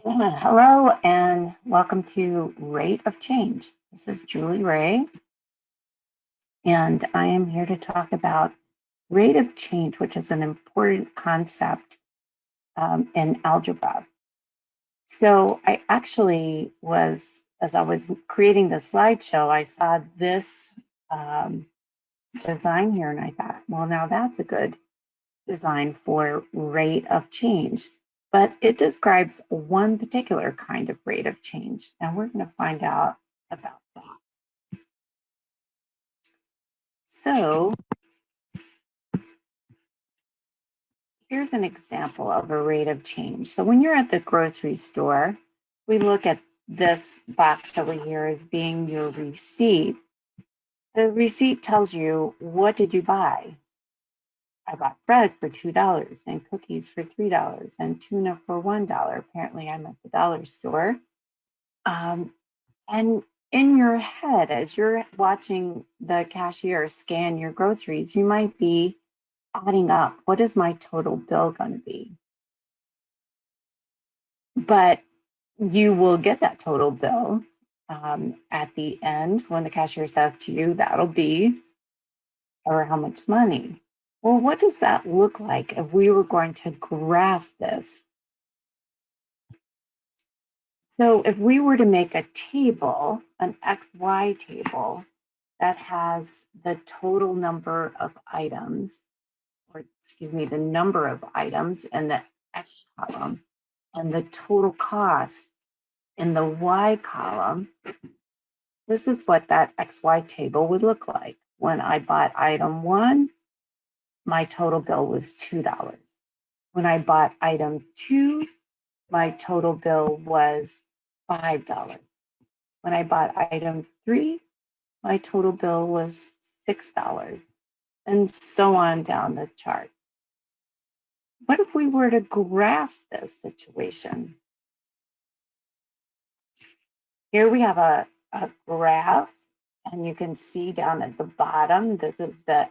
Hello and welcome to Rate of Change. This is Julie Ray, and I am here to talk about rate of change, which is an important concept in algebra. So I actually as I was creating the slideshow, I saw this um, design here, and I thought, well, now that's a good design for rate of change. But it describes one particular kind of rate of change, and we're going to find out about that. So here's an example of a rate of change. So when you're at the grocery store, we look at this box over here as being your receipt. The receipt tells you, what did you buy? I bought bread for $2 and cookies for $3 and tuna for $1. Apparently, I'm at the dollar store. And in your head, as you're watching the cashier scan your groceries, you might be adding up, what is my total bill going to be? But you will get that total bill at the end when the cashier says to you, that'll be, or how much money. Well, what does that look like if we were going to graph this? So if we were to make a table, an XY table, that has the total number of items, or excuse me, the number of items in the X column and the total cost in the Y column, this is what that XY table would look like. When I bought item 1, my total bill was $2. When I bought item 2, my total bill was $5. When I bought item 3, my total bill was $6, and so on down the chart. What if we were to graph this situation? Here we have a graph, and you can see down at the bottom, this is the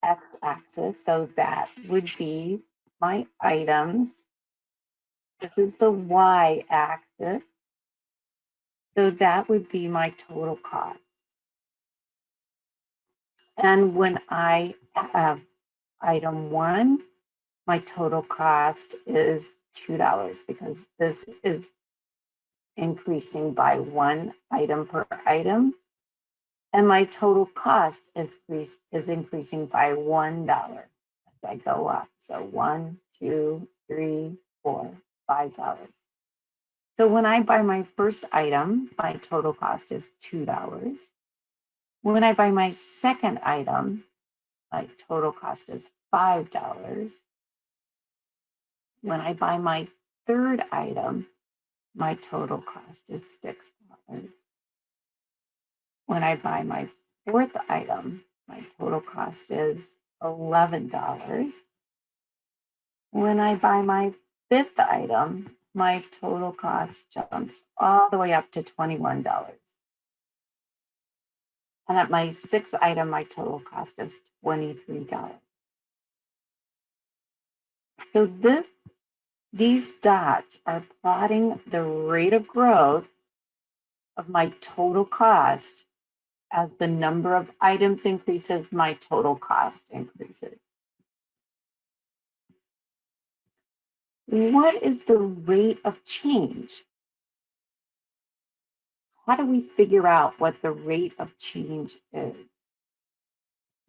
x-axis, so that would be my items. This is the y-axis, so that would be my total cost. And when I have item 1, my total cost is $2 because this is increasing by 1 item per item. And my total cost is increasing by $1 as I go up. So 1, 2, 3, 4, $5. So when I buy my first item, my total cost is $2. When I buy my second item, my total cost is $5. When I buy my third item, my total cost is $6. When I buy my fourth item, my total cost is $11. When I buy my fifth item, my total cost jumps all the way up to $21. And at my sixth item, my total cost is $23. So these dots are plotting the rate of growth of my total cost. As the number of items increases, my total cost increases. What is the rate of change? How do we figure out what the rate of change is?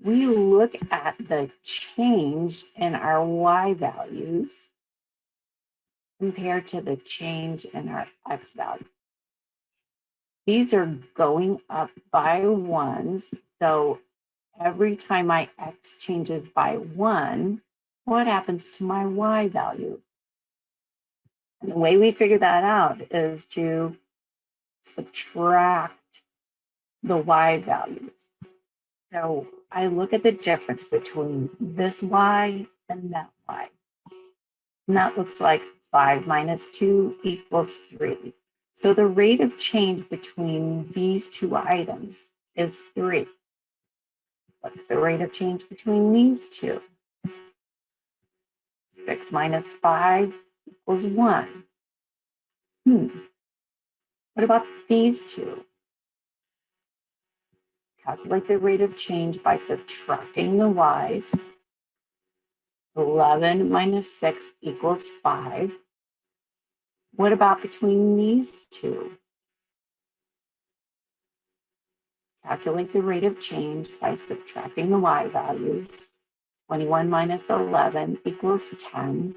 We look at the change in our Y values compared to the change in our X value. These are going up by 1s, so every time my X changes by 1, what happens to my Y value? And the way we figure that out is to subtract the Y values. So I look at the difference between this Y and that Y. And that looks like 5 minus 2 equals 3. So the rate of change between these two items is 3. What's the rate of change between these two? 6 minus 5 equals 1. What about these two? Calculate the rate of change by subtracting the y's. 11 minus 6 equals 5. What about between these two? Calculate the rate of change by subtracting the y values. 21 minus 11 equals 10.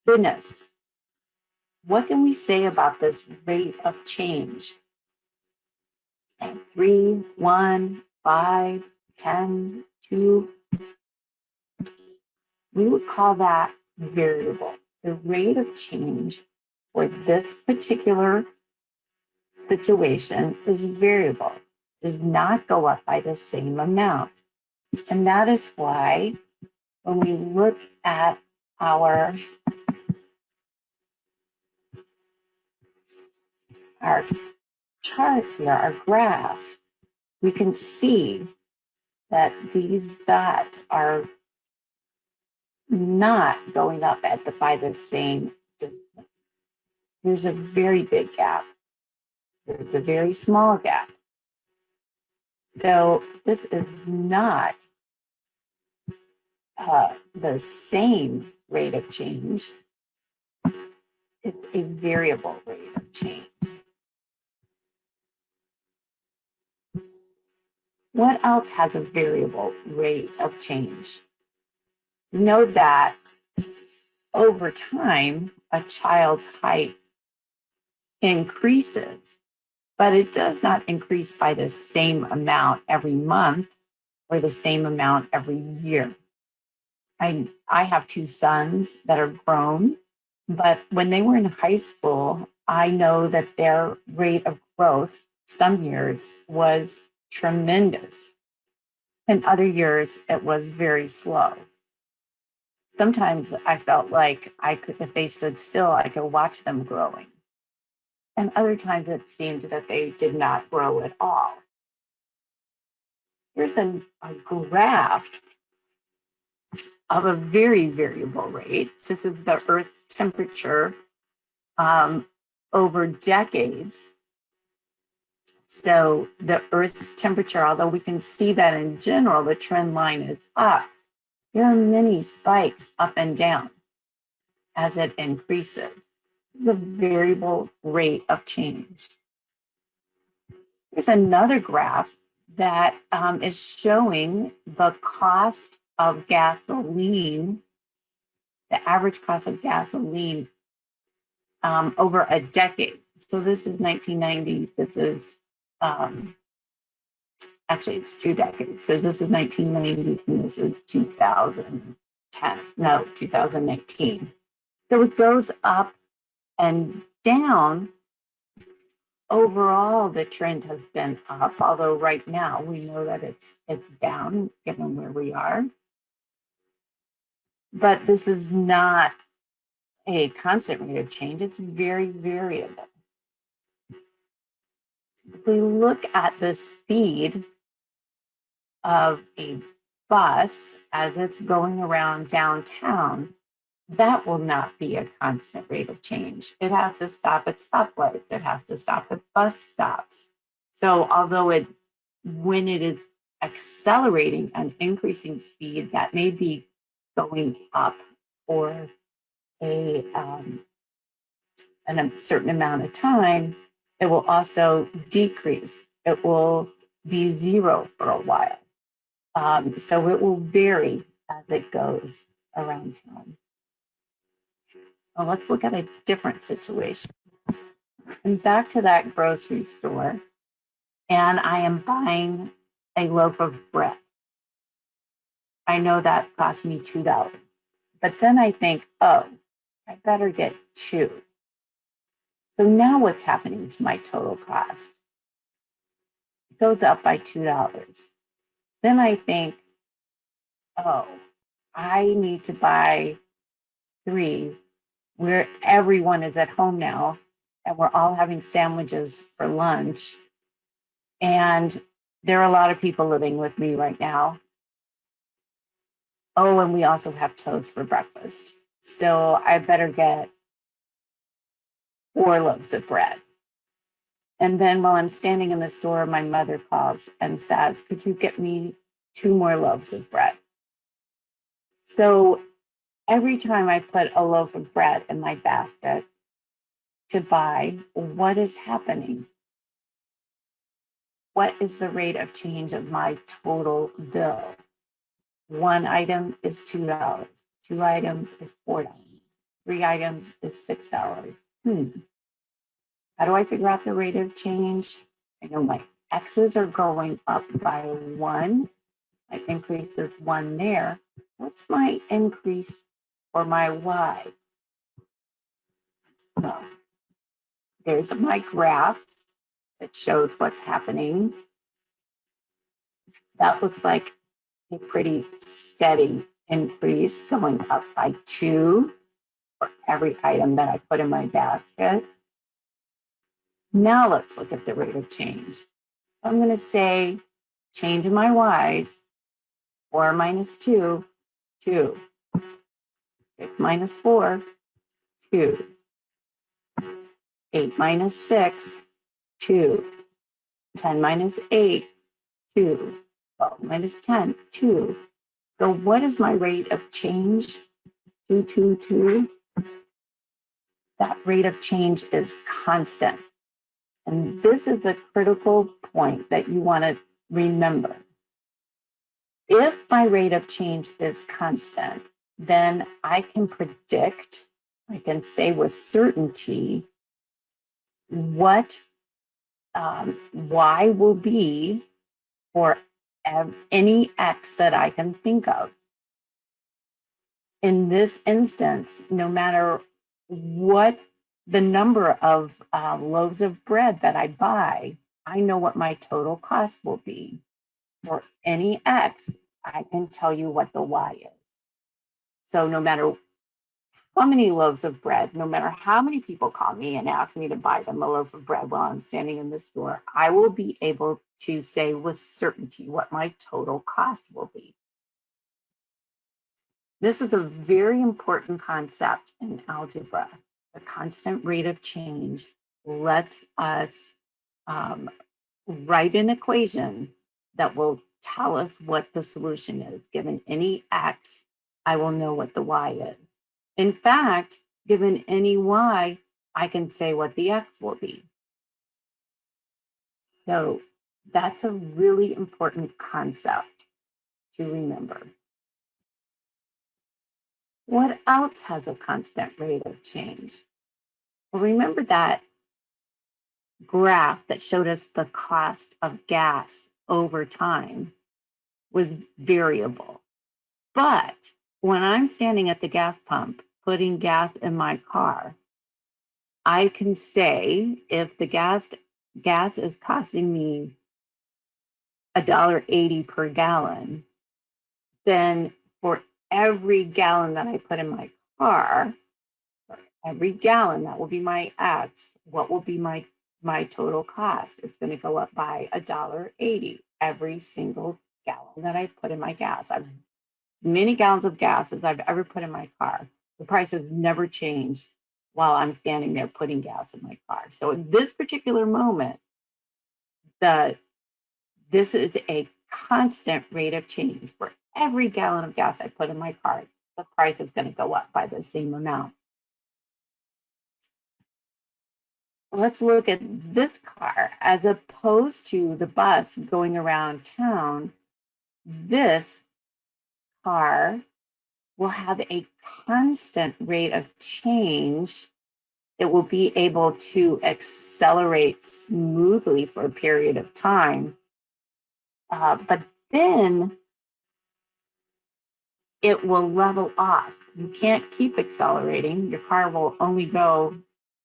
Goodness, what can we say about this rate of change? 3, 1, 5, 10, 2. We would call that variable. The rate of change for this particular situation is variable, does not go up by the same amount. And that is why when we look at our chart here, our graph, we can see that these dots are not going up by the same distance. There's a very big gap. There's a very small gap. So this is not the same rate of change. It's a variable rate of change. What else has a variable rate of change? Note that over time, a child's height increases, but it does not increase by the same amount every month or the same amount every year. I have two sons that are grown, but when they were in high school, I know that their rate of growth some years was tremendous. In other years, it was very slow. Sometimes I felt like I could, if they stood still, I could watch them growing. And other times it seemed that they did not grow at all. Here's a graph of a very variable rate. This is the Earth's temperature over decades. So the Earth's temperature, although we can see that in general, the trend line is up, there are many spikes up and down as it increases. This is a variable rate of change. Here's another graph that is showing the cost of gasoline, the average cost of gasoline over a decade. So this is 1990. This is actually it's 2 decades because this is 1990 and this is 2010. No, 2019. So it goes up and down. Overall, the trend has been up, although right now we know that it's down given where we are. But this is not a constant rate of change. It's very variable. If we look at the speed of a bus as it's going around downtown, that will not be a constant rate of change. It has to stop at stoplights. It has to stop at bus stops. So although when it is accelerating and increasing speed, that may be going up for a certain amount of time, it will also decrease. It will be zero for a while. So it will vary as it goes around town. Well, let's look at a different situation. I'm back to that grocery store, and I am buying a loaf of bread. I know that cost me $2. But then I think, oh, I better get 2. So now what's happening to my total cost? It goes up by $2. Then I think, oh, I need to buy 3 where everyone is at home now and we're all having sandwiches for lunch. And there are a lot of people living with me right now. Oh, and we also have toast for breakfast. So I better get 4 loaves of bread. And then while I'm standing in the store, my mother calls and says, could you get me 2 more loaves of bread? So every time I put a loaf of bread in my basket to buy, what is happening? What is the rate of change of my total bill? 1 item is $2. 2 items is $4. 3 items is $6. How do I figure out the rate of change? I know my X's are going up by 1. My increase is 1 there. What's my increase for my Y? Well, there's my graph that shows what's happening. That looks like a pretty steady increase going up by 2 for every item that I put in my basket. Now let's look at the rate of change. I'm going to say change in my Y's, 4 minus 2, 2. 6 minus 4, 2. 8 minus 6, 2. 10 minus 8, 2. 12 minus 10, 2. So what is my rate of change? 2, 2, 2. That rate of change is constant. And this is the critical point that you want to remember. If my rate of change is constant, then I can predict, I can say with certainty what Y will be for any X that I can think of. In this instance, no matter what the number of loaves of bread that I buy, I know what my total cost will be. For any X, I can tell you what the Y is. So no matter how many loaves of bread, no matter how many people call me and ask me to buy them a loaf of bread while I'm standing in the store, I will be able to say with certainty what my total cost will be. This is a very important concept in algebra. The constant rate of change lets us write an equation that will tell us what the solution is. Given any X, I will know what the Y is. In fact, given any Y, I can say what the X will be. So that's a really important concept to remember. What else has a constant rate of change? Well, remember that graph that showed us the cost of gas over time was variable. But when I'm standing at the gas pump putting gas in my car, I can say if the gas is costing me $1.80 per gallon, then for every gallon that I put in my car, for every gallon, that will be my X. What will be my total cost? It's going to go up by $1.80 every single gallon that I put in my gas. I've many gallons of gas as I've ever put in my car. The price has never changed while I'm standing there putting gas in my car. So in this particular moment, this is a constant rate of change. For every gallon of gas I put in my car, the price is going to go up by the same amount. Let's look at this car. As opposed to the bus going around town, this car will have a constant rate of change. It will be able to accelerate smoothly for a period of time. But then it will level off. You can't keep accelerating. Your car will only go,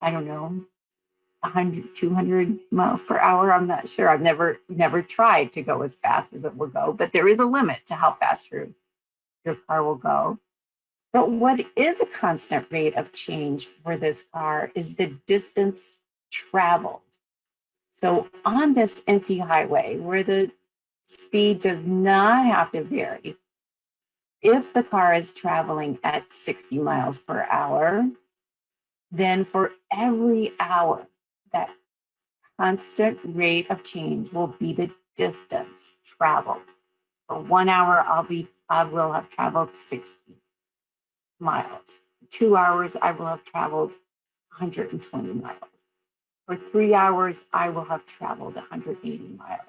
I don't know, 100, 200 miles per hour. I'm not sure. I've never tried to go as fast as it will go, but there is a limit to how fast your car will go. But what is a constant rate of change for this car is the distance traveled. So on this empty highway where the speed does not have to vary, if the car is traveling at 60 miles per hour, then for every hour, that constant rate of change will be the distance traveled. For 1 hour, I will have traveled 60 miles. 2 hours, I will have traveled 120 miles. For 3 hours, I will have traveled 180 miles.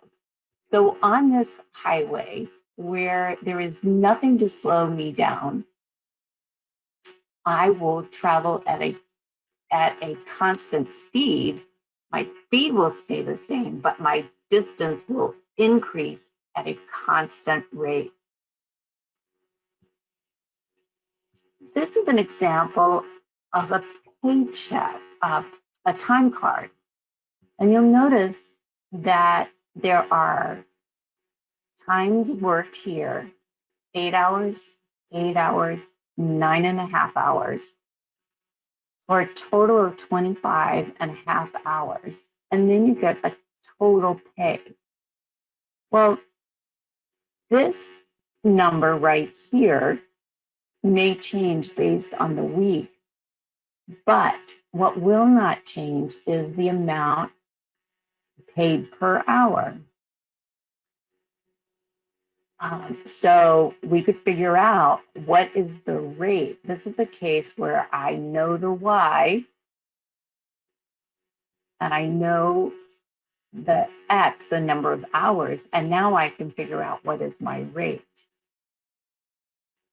So on this highway, where there is nothing to slow me down, I will travel at a constant speed. My speed will stay the same, but my distance will increase at a constant rate. This is an example of a paycheck, a time card. And you'll notice that there are times worked here, 8 hours, 8 hours, 9.5 hours, for a total of 25.5 hours. And then you get a total pay. Well, this number right here may change based on the week, but what will not change is the amount paid per hour. So we could figure out what is the rate. This is a case where I know the Y and I know the X, the number of hours, and now I can figure out what is my rate.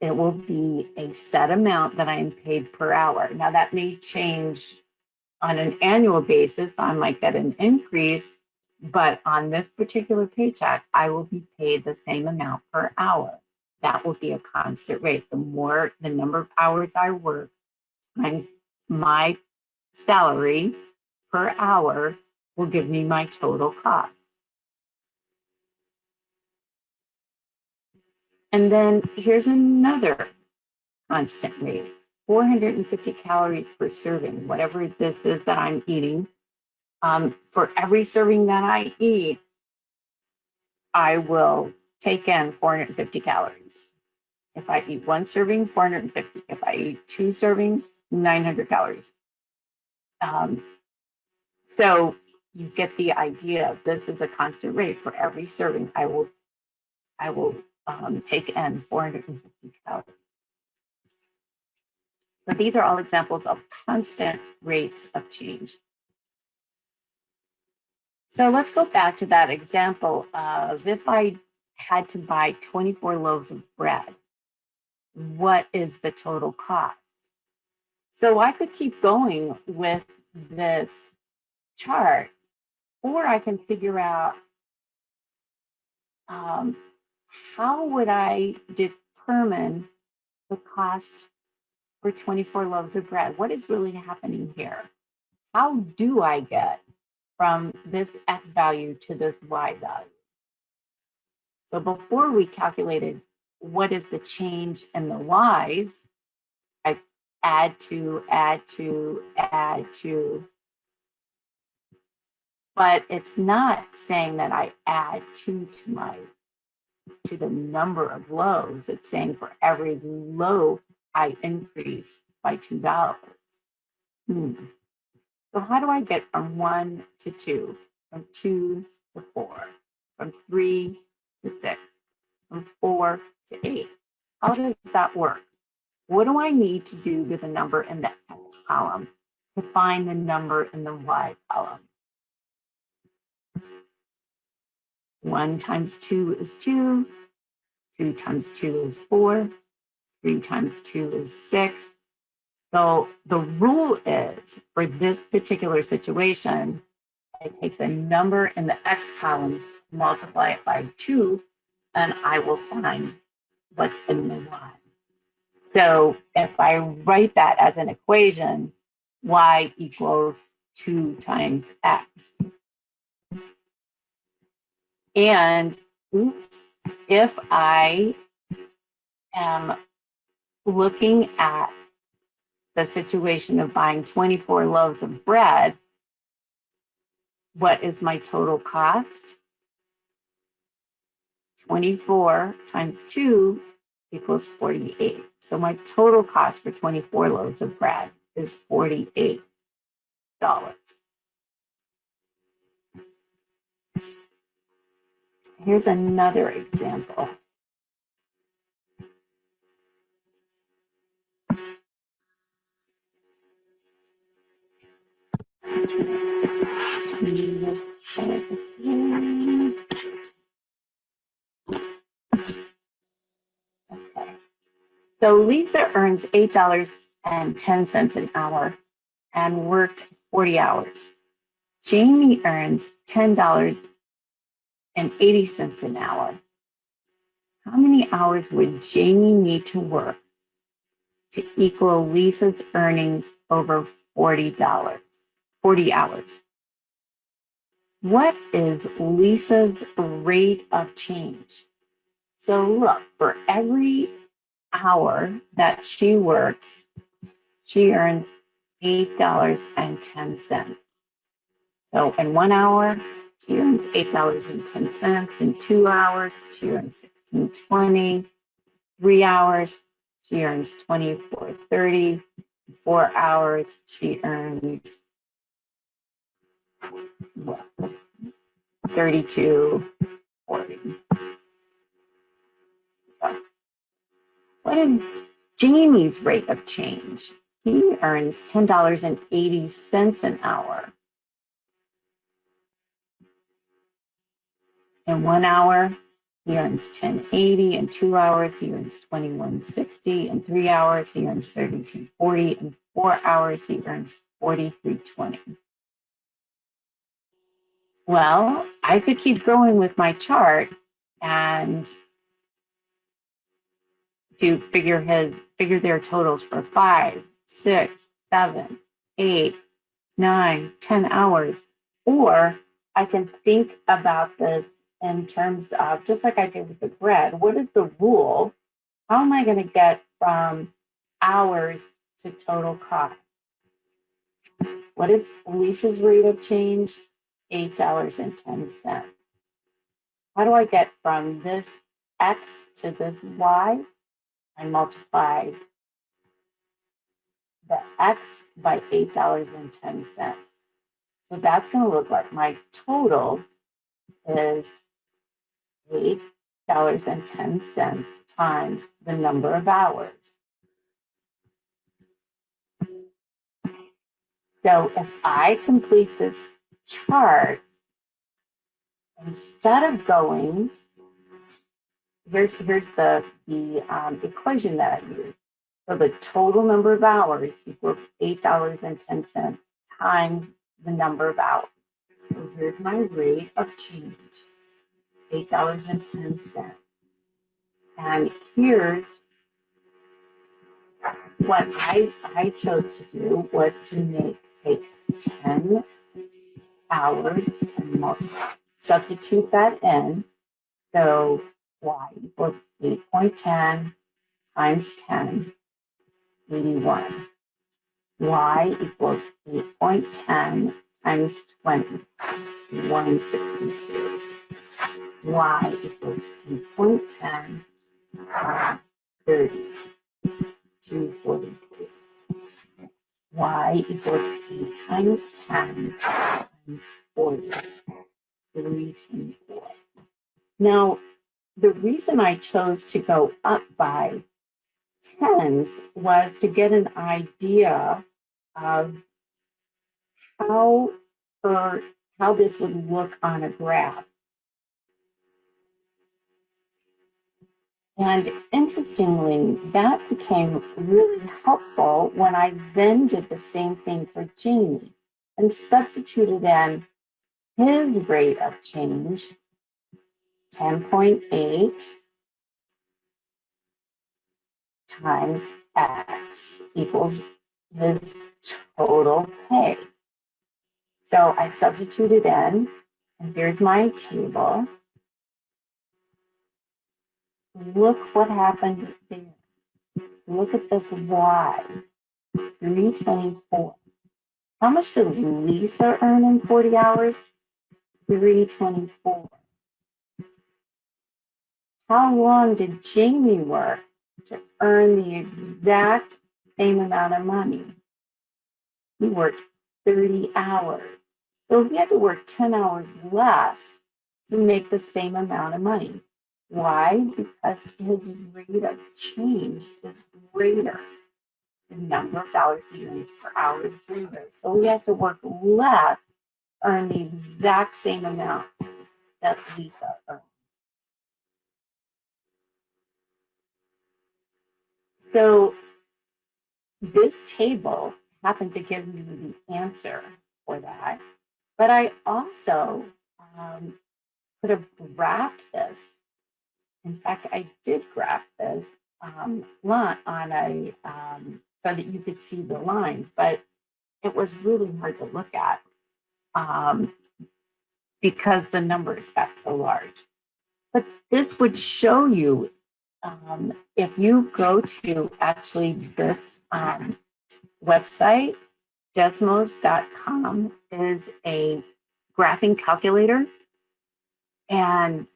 It will be a set amount that I am paid per hour. Now that may change on an annual basis. I might get an increase, but on this particular paycheck, I will be paid the same amount per hour. That will be a constant rate. The number of hours I work times my salary per hour will give me my total cost. And then here's another constant rate, 450 calories per serving, whatever this is that I'm eating. For every serving that I eat, I will take in 450 calories. If I eat one serving, 450. If I eat two servings, 900 calories. So you get the idea. This is a constant rate. For every serving, I will take in 450 calories. So these are all examples of constant rates of change. So let's go back to that example of if I had to buy 24 loaves of bread, what is the total cost? So I could keep going with this chart, or I can figure out how would I determine the cost for 24 loaves of bread? What is really happening here? How do I get from this X value to this Y value? So before we calculated what is the change in the Y's, I add to, but it's not saying that I add to the number of loaves. It's saying for every loaf, I increase by $2. So how do I get from 1 to 2, from 2 to 4, from 3 to 6, from 4 to 8? How does that work? What do I need to do with the number in the X column to find the number in the Y column? 1 times 2 is 2, 2 times 2 is 4, 3 times 2 is 6. So the rule is, for this particular situation, I take the number in the X column, multiply it by 2, and I will find what's in the Y. So if I write that as an equation, Y equals 2 times X. And if I am looking at the situation of buying 24 loaves of bread, what is my total cost? 24 times 2 equals 48. So my total cost for 24 loaves of bread is $48. Here's another example. Okay. So Lisa earns $8.10 an hour and worked 40 hours. Jamie earns $10.80 an hour. How many hours would Jamie need to work to equal Lisa's earnings over $40? 40 hours. What is Lisa's rate of change? So look, for every hour that she works, she earns $8.10. So in 1 hour, she earns $8.10. In 2 hours, she earns $16.20. 3 hours, she earns $24.30. 4 hours, she earns what, $32.40. What is Jamie's rate of change? He earns $10.80 an hour. In 1 hour, he earns $10.80. In 2 hours, he earns $21.60. In 3 hours, he earns $32.40. In 4 hours, he earns $43.20. Well, I could keep going with my chart and figure their totals for 5, 6, 7, 8, 9, 10 hours. Or I can think about this in terms of, just like I did with the bread, what is the rule? How am I going to get from hours to total cost? What is Lisa's rate of change? $8.10. How do I get from this X to this Y? I multiply the X by $8.10. So that's going to look like my total is $8.10 times the number of hours. So if I complete this chart, instead of going, here's the equation that I use. So the total number of hours equals $8.10 times the number of hours. So here's my rate of change, $8.10. And here's what I chose to do was to take 10 hours and multiply, substitute that in. So y equals 8.10 times 10, 81. Y equals 8.10 times 20, 162. Y equals 8.10 times 30, 243. Y equals 8 times 10 times 40, 324. Now, the reason I chose to go up by tens was to get an idea of how or how this would look on a graph. And interestingly, that became really helpful when I then did the same thing for Jamie and substituted in his rate of change, 10.8 times X equals his total pay. So I substituted in, and here's my table. Look what happened there. Look at this Y, 324. How much did Lisa earn in 40 hours? 324. How long did Jamie work to earn the exact same amount of money? he worked 30 hours. So he had to work 10 hours less to make the same amount of money. Why? Because his rate of change is greater. The number of dollars he earns per hour is greater. So he has to work less, earn the exact same amount that Lisa earned. So this table happened to give me the answer for that, but I also could have graphed this. In fact, I did graph this line on a so that you could see the lines, but it was really hard to look at um, because the numbers got so large. But this would show you if you go to actually this website, desmos.com is a graphing calculator, and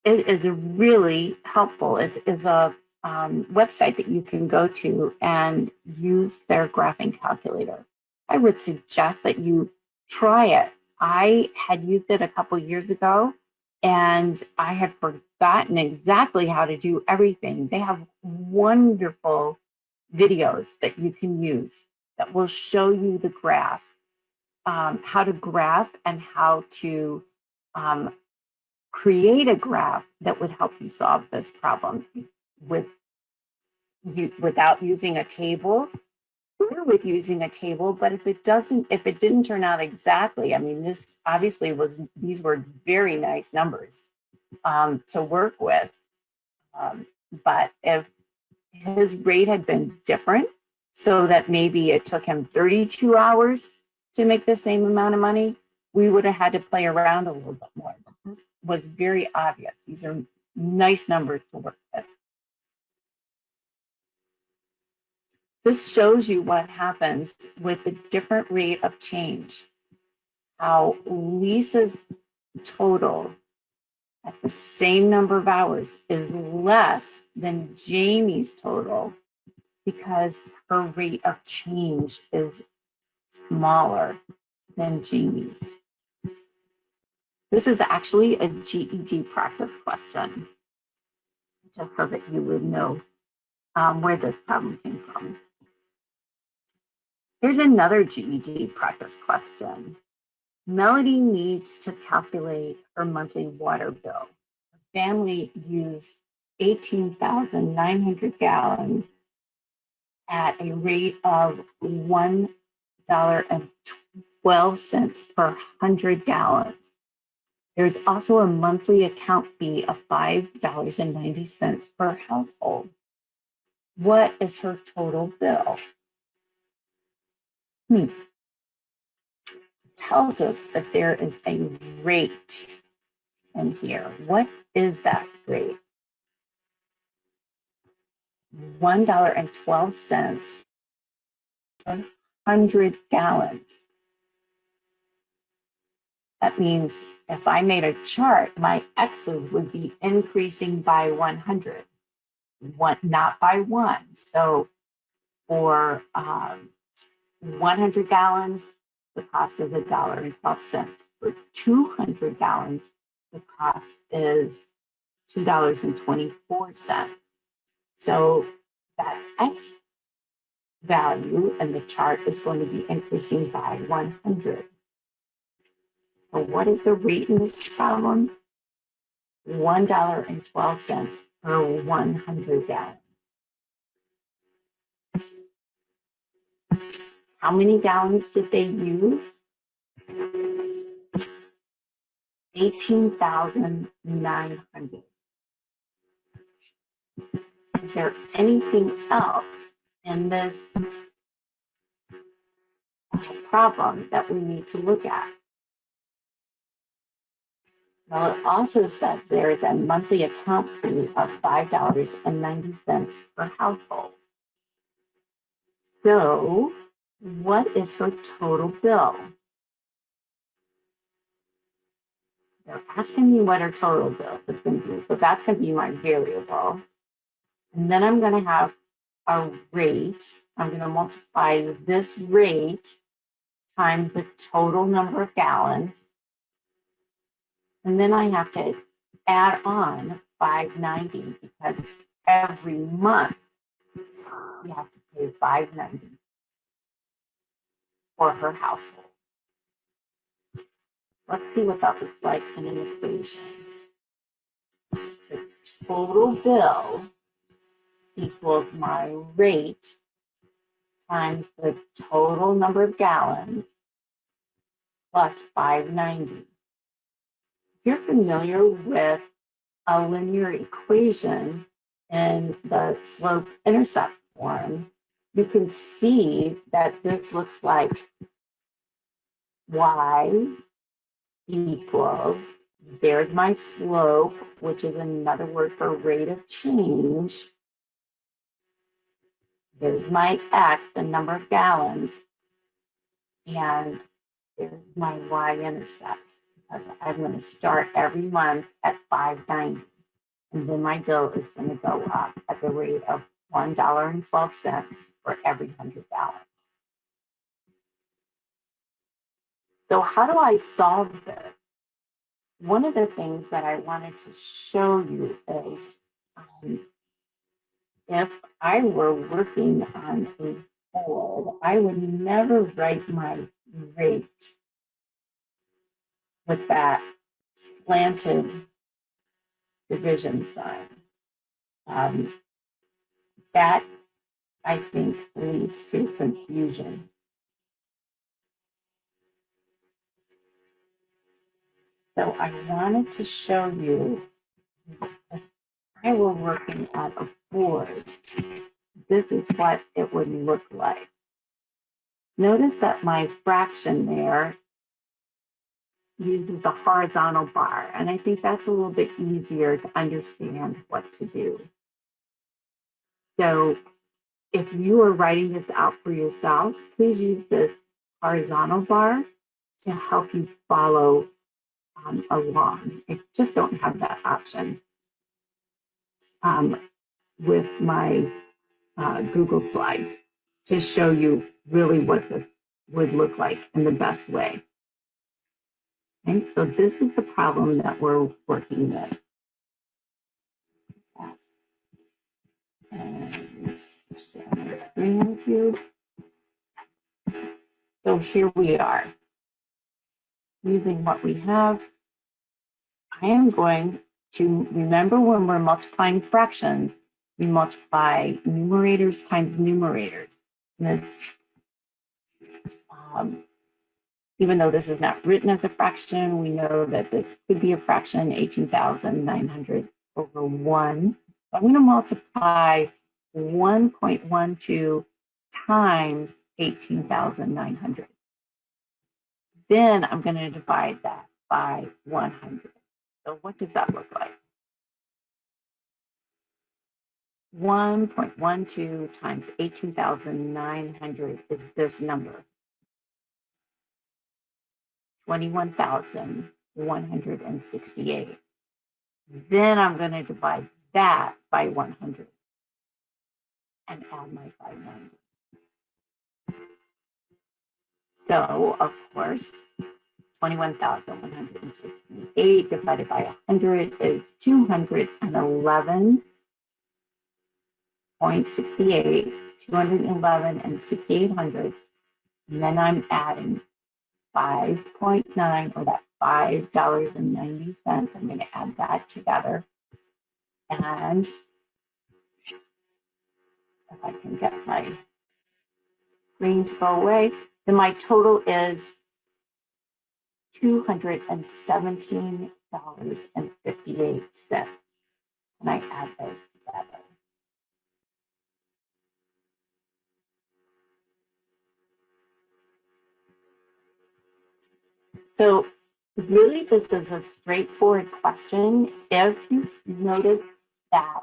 it is really helpful. It is a website that you can go to and use their graphing calculator. I would suggest that you try it. I had used it a couple years ago and I had forgotten exactly how to do everything. They have wonderful videos that you can use that will show you the graph, how to graph and how to um, create a graph that would help you solve this problem with without using a table or with using a table. But if it didn't turn out exactly, I mean, this obviously these were very nice numbers to work with. But if his rate had been different, so that maybe it took him 32 hours to make the same amount of money, we would have had to play around a little bit more. This was very obvious. These are nice numbers to work with. This shows you what happens with the different rate of change, how Lisa's total at the same number of hours is less than Jamie's total because her rate of change is smaller than Jamie's. This is actually a GED practice question, just so that you would know where this problem came from. Here's another GED practice question. Melody needs to calculate her monthly water bill. Her family used 18,900 gallons at a rate of $1.12 per 100 gallons. There's also a monthly account fee of $5.90 per household. What is her total bill? It tells us that there is a rate in here. What is that rate? $1.12 per 100 gallons. That means if I made a chart, my X's would be increasing by 100, not by one. So for 100 gallons, the cost is $1.12. For 200 gallons, the cost is $2.24. So that X value in the chart is going to be increasing by 100. So what is the rate in this problem? $1.12 per 100 gallons. How many gallons did they use? 18,900. Is there anything else in this problem that we need to look at? Well, it also says there is a monthly account fee of $5.90 per household. So, what is her total bill? They're asking me what her total bill is going to be. So that's going to be my variable. And then I'm going to have a rate I'm going to multiply this rate times the total number of gallons. And then I have to add on $5.90 because every month you have to pay $5.90 for her household. Let's see what that looks like in an equation. The total bill equals my rate times the total number of gallons plus $5.90. If you're familiar with a linear equation in the slope-intercept form, you can see that this looks like y equals, there's my slope, which is another word for rate of change. There's my x, the number of gallons, and there's my y-intercept, because I'm going to start every month at $5.90, and then my bill is going to go up at the rate of $1.12 for every 100 gallons. So how do I solve this? One of the things that I wanted to show you is if I were working on a board, I would never write my rate with that slanted division sign. That, I think, leads to confusion. So I wanted to show you, if I were working on a board, this is what it would look like. Notice that my fraction there uses the horizontal bar, and I think that's a little bit easier to understand what to do. So if you are writing this out for yourself, please use this horizontal bar to help you follow along. I just don't have that option with my Google Slides to show you really what this would look like in the best way. Okay, so this is the problem that we're working with. And share my screen with you. So here we are. Using what we have, I am going to remember when we're multiplying fractions, we multiply numerators times numerators. And this, even though this is not written as a fraction, we know that this could be a fraction, 18,900 over 1. I'm going to multiply 1.12 times 18,900. Then I'm going to divide that by 100. So what does that look like? 1.12 times 18,900 is this number, 21,168. Then I'm going to divide that by 100 and add my 590. So, of course, 21,168 divided by 100 is 211.68, 211 and 68 hundredths. And then I'm adding 5.9, or that $5.90. I'm going to add that together. And if I can get my screen to go away, then my total is $217.58. And I add those together. So really, this is a straightforward question. If you notice that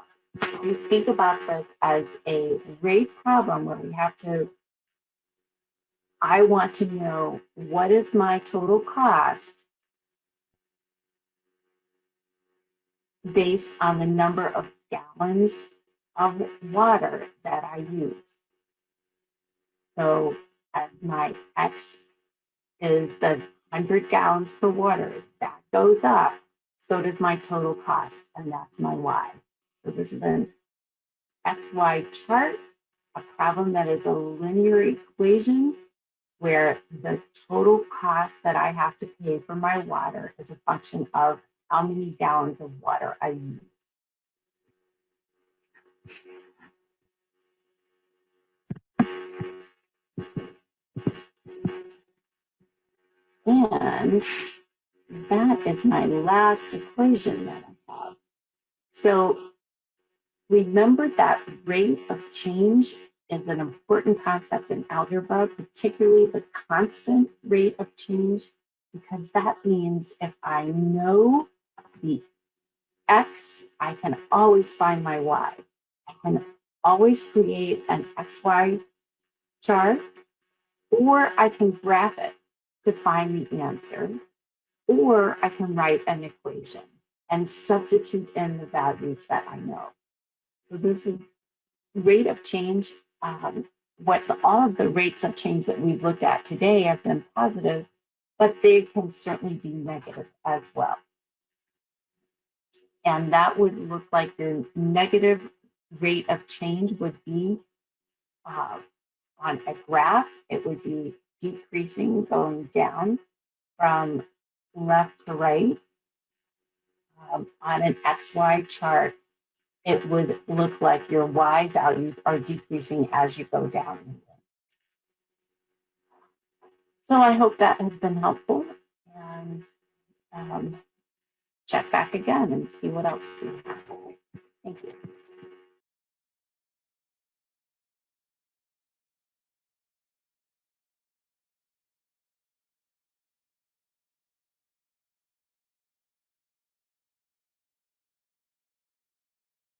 you think about this as a rate problem where we have to, I want to know what is my total cost based on the number of gallons of water that I use. So as my X is the 100 gallons per water, that goes up, so does my total cost, and that's my Y. So this is an XY chart, a problem that is a linear equation where the total cost that I have to pay for my water is a function of how many gallons of water I use. And that is my last equation that I have. So remember that rate of change is an important concept in algebra, particularly the constant rate of change, because that means if I know the X, I can always find my Y. I can always create an XY chart, or I can graph it to find the answer, or I can write an equation and substitute in the values that I know. So this is rate of change. All of the rates of change that we've looked at today have been positive, but they can certainly be negative as well. And that would look like the negative rate of change would be on a graph, it would be decreasing, going down from left to right. On an XY chart, it would look like your Y values are decreasing as you go down. So I hope that has been helpful, and check back again and see what else we have. Thank you.